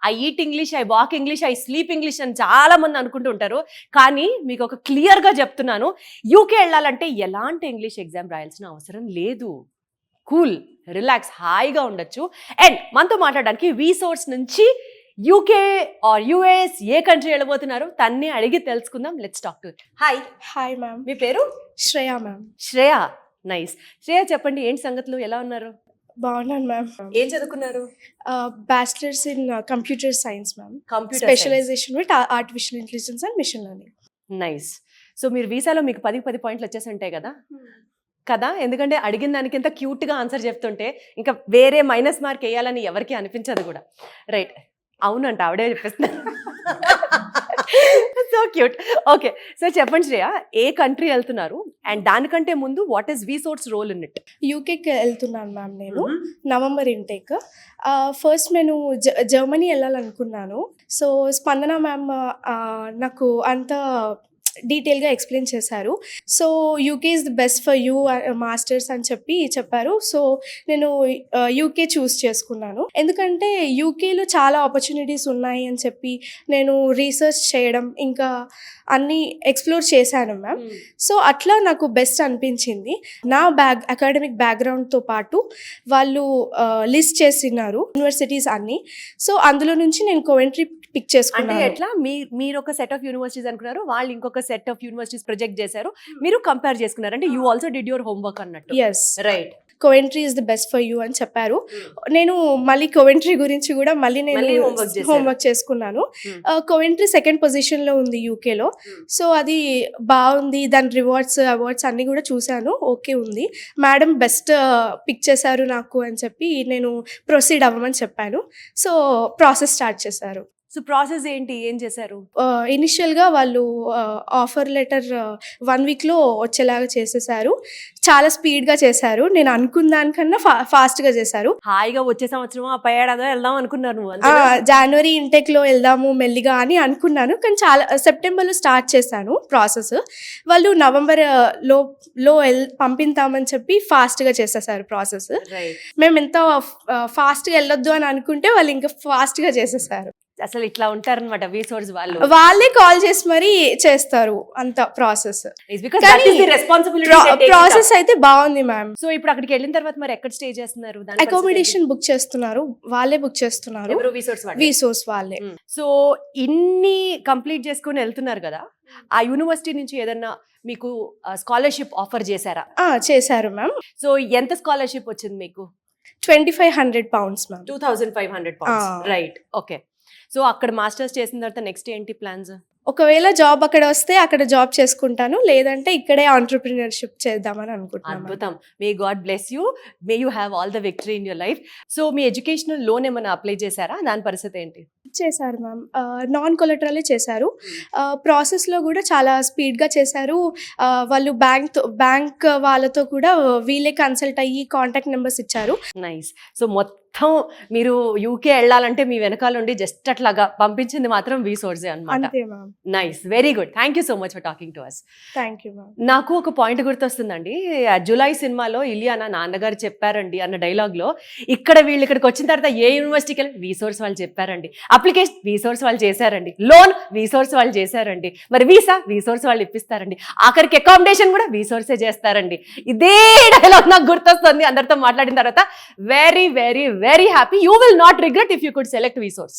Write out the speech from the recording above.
I eat English, I walk English, I sleep English అని చాలా మంది అనుకుంటూ ఉంటారు. కానీ మీకు ఒక క్లియర్గా చెప్తున్నాను, యూకే వెళ్ళాలంటే ఎలాంటి ఇంగ్లీష్ ఎగ్జామ్ రాయాల్సిన అవసరం లేదు. కూల్, రిలాక్స్, హాయిగా ఉండొచ్చు. అండ్ మనతో మాట్లాడడానికి వీసోర్స్ నుంచి యూకే ఆర్ యుఎస్ ఏ కంట్రీ వెళ్ళబోతున్నారు తన్ని అడిగి తెలుసుకుందాం. Let's talk to. Hi. Hi ma'am. మీ పేరు? శ్రేయ మ్యామ్. శ్రేయ, నైస్. శ్రేయ చెప్పండి, ఏంటి సంగతులు, ఎలా ఉన్నారు? బాగున్నాను మ్యామ్. ఏం చదువుకున్నారు? Bachelors in computer science ma'am. Computer specialization with artificial intelligence and machine learning. Nice. So మీరు వీసాలో మీకు 10 పాయింట్లు వచ్చేసి ఉంటాయి కదా కదా, ఎందుకంటే అడిగిన దానికి ఎంత క్యూట్గా ఆన్సర్ చెప్తుంటే ఇంకా వేరే మైనస్ మార్క్ వేయాలని ఎవరికి అనిపించదు కూడా. రైట్, అవునంట, ఆవిడే చెప్పేస్తున్నారు. So cute. ఓకే, సో చెప్పండి శ్రేయ, ఏ కంట్రీ వెళ్తున్నారు అండ్ దానికంటే ముందు what is VSource role in it? యూకేకి వెళ్తున్నాను మ్యామ్ నేను. November intake. ఫస్ట్ నేను జర్మనీ వెళ్ళాలనుకున్నాను. సో స్పందన మ్యామ్ నాకు అంత డీటెయిల్గా ఎక్స్ప్లెయిన్ చేశారు. So UK is the best for you masters అని చెప్పారు. సో నేను యూకే చూస్ చేసుకున్నాను. ఎందుకంటే యూకేలో చాలా ఆపర్చునిటీస్ ఉన్నాయి అని చెప్పి నేను రీసెర్చ్ చేయడం ఇంకా అన్నీ ఎక్స్ప్లోర్ చేశాను మ్యామ్. సో అట్లా నాకు బెస్ట్ అనిపించింది. నా అకాడమిక్ బ్యాక్గ్రౌండ్తో పాటు వాళ్ళు లిస్ట్ చేసినారు యూనివర్సిటీస్ అన్నీ. సో అందులో నుంచి నేను కోవెంట్రీ పిక్ చేసుకున్నాను. అంటే ఎట్లా మీరు ఒక సెట్ ఆఫ్ యూనివర్సిటీస్ అనుకున్నారు, వాళ్ళు ఇంకొక సెట్ ఆఫ్ యూనివర్సిటీస్ ప్రొజెక్ట్ చేశారు, మీరు కంపేర్ చేసుకున్నారు. అంటే you also did your homework అన్నట్టు. Yes, right. Coventry is the best for you అని చెప్పారు. నేను మళ్ళీ కోవెంట్రీ గురించి కూడా నేను హోంవర్క్ చేసుకున్నాను. కోవెంట్రీ సెకండ్ పొజిషన్లో ఉంది యూకేలో. సో అది బాగుంది, దాని అవార్డ్స్ అన్నీ కూడా చూశాను. ఓకే ఉంది, మేడం బెస్ట్ పిక్ చేశారు నాకు అని చెప్పి నేను ప్రొసీడ్ అవ్వమని చెప్పాను. సో ప్రాసెస్ స్టార్ట్ చేశారు. సో ప్రాసెస్ ఏంటి, ఏం చేశారు? ఇనిషియల్గా వాళ్ళు ఆఫర్ లెటర్ 1 వీక్లో వచ్చేలాగా చేసేసారు. చాలా స్పీడ్గా చేశారు. నేను అనుకున్న దానికన్నా ఫాస్ట్గా చేశారు. హాయిగా వచ్చే సంవత్సరం ఆ పైడాదో వెళ్దాం అనుకున్నారు నువ్వు? జనవరి ఇంటెక్లో వెళ్దాము మెల్లిగా అని అనుకున్నాను. కానీ చాలా సెప్టెంబర్లో స్టార్ట్ చేశాను ప్రాసెస్. వాళ్ళు నవంబర్ లో పంపిస్తామని చెప్పి ఫాస్ట్గా చేసేసారు ప్రాసెస్. మేము ఎంత ఫాస్ట్గా వెళ్ళొద్దు అని అనుకుంటే వాళ్ళు ఇంకా ఫాస్ట్గా చేసేసారు. అసలు ఇట్లా ఉంటారనమాట వీసోర్స్ వాళ్ళు. వాళ్ళే కాల్ చేసి మరీ చేస్తారు అంత ప్రాసెస్. ప్రాసెస్ అయితే బాగుంది మ్యామ్. సో ఇప్పుడు అక్కడికి వెళ్ళిన తర్వాత మరి ఎక్కడ స్టే చేస్తున్నారు? అకామిడేషన్ బుక్ చేస్తున్నారు, వాళ్ళే బుక్ చేస్తున్నారు. వీసోర్స్ వాళ్ళే. సో ఇన్ని కంప్లీట్ చేసుకుని వెళ్తున్నారు కదా, ఆ యూనివర్సిటీ నుంచి ఏదన్నా మీకు స్కాలర్షిప్ ఆఫర్ చేశారా? చేశారు మ్యామ్. సో ఎంత స్కాలర్షిప్ వచ్చింది మీకు? 2500 pounds ma'am. 2500 pounds. Right, okay. So అక్కడ మాస్టర్స్ చేసిన తర్వాత నెక్స్ట్ ఏంటి ప్లాన్స్? ఒకవేళ జాబ్ అక్కడ వస్తే అక్కడ జాబ్ చేసుకుంటాను, లేదంటే ఇక్కడే ఆంటర్‌ప్రెన్యూర్‌షిప్ చేద్దామని అనుకుంటున్నాను. అద్భుతం. May God bless you, may you have all the victory in your life. So me educational loan ఏమైనా అప్లై చేశారా? దాని పరిస్థితి ఏంటి? చేశారు మ్యామ్. నాన్ కొలెటరలే చేశారు. ప్రాసెస్లో కూడా చాలా స్పీడ్గా చేశారు. వాళ్ళు బ్యాంక్ వాళ్ళతో కూడా వీళ్ళే కన్సల్ట్ అయ్యి కాంటాక్ట్ నెంబర్స్ ఇచ్చారు. నైస్. సో మొత్తం మీరు యూకే వెళ్ళాలంటే మీ వెనకాల నుండి జస్ట్ అట్లాగా పంపించింది మాత్రం వీసోర్సే అన్నమాట. అంతే ma'am. Nice, very good. Thank you so much for talking to us. Thank you ma'am. నాకు ఒక పాయింట్ గుర్తొస్తుందండి. జులై సినిమాలో ఇలియానా నాన్నగారు చెప్పారండి అన్న డైలాగ్లో, ఇక్కడ వీళ్ళు ఇక్కడికి వచ్చిన తర్వాత ఏ యూనివర్సిటీకి వెళ్ళి వీసోర్స్ వాళ్ళు చెప్పారండి, అప్లికేషన్ వీసోర్స్ వాళ్ళు చేశారండి, లోన్ వీసోర్స్ వాళ్ళు చేశారండి, మరి వీసా వీసోర్స్ వాళ్ళు ఇప్పిస్తారండి, ఆఖరికి అకామిడేషన్ కూడా వీసోర్సే చేస్తారండి. ఇదే డైలాగ్ నాకు గుర్తొస్తుంది అందరితో మాట్లాడిన తర్వాత. Very very very happy. You will not regret if you could select వీసోర్స్.